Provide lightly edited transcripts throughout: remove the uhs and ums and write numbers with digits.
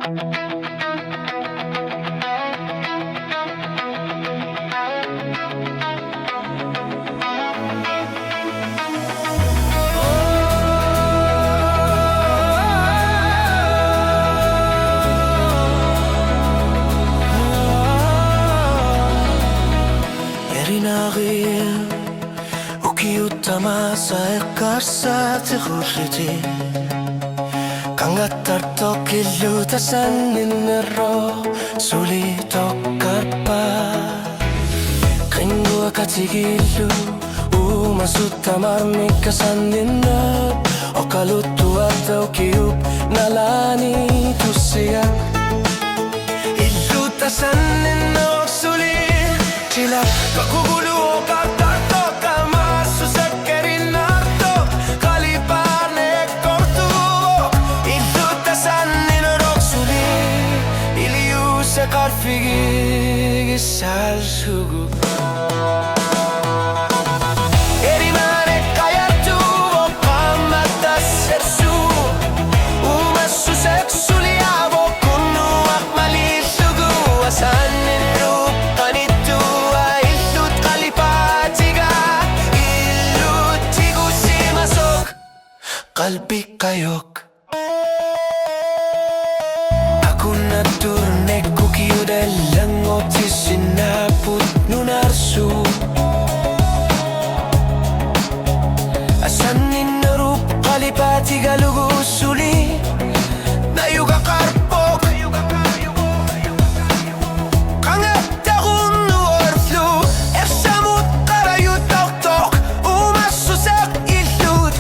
Erinağıyım ukiutamasa ekarsaati khurriti Kangattarto killutasan ninnerro suli tokkarpa Qingua katigillu umasuttamar mikkasan ninnat Okaluttuarta ukiup nalani tussiak Illutasan ninnok suli Sila kakugulu katarto kamassu sekkerin narto Kaliparne kortu Illutta sannin roksuli Iliuse karfigi gisal sugu Erimane kajatu Vokkamata sersu Umassu seksuli avo kunnu akmali sugu Asannin ruppanitu Qalbi kayok Aku naturne kukiudellang otisinaput nunarsu Asanin narup kalipati galugusuli Nayuga karpok Kangatakun nuorflu Ersamut karayut tok Umassusak illut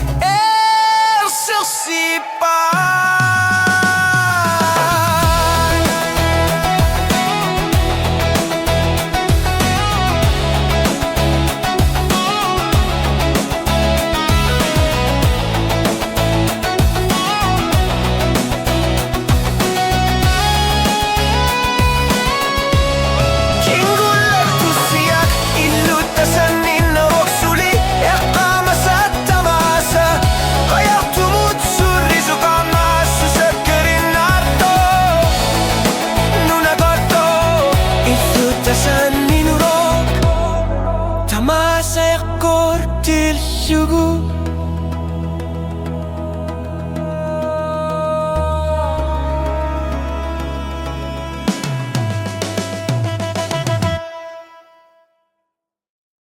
Tamasa kortil sugu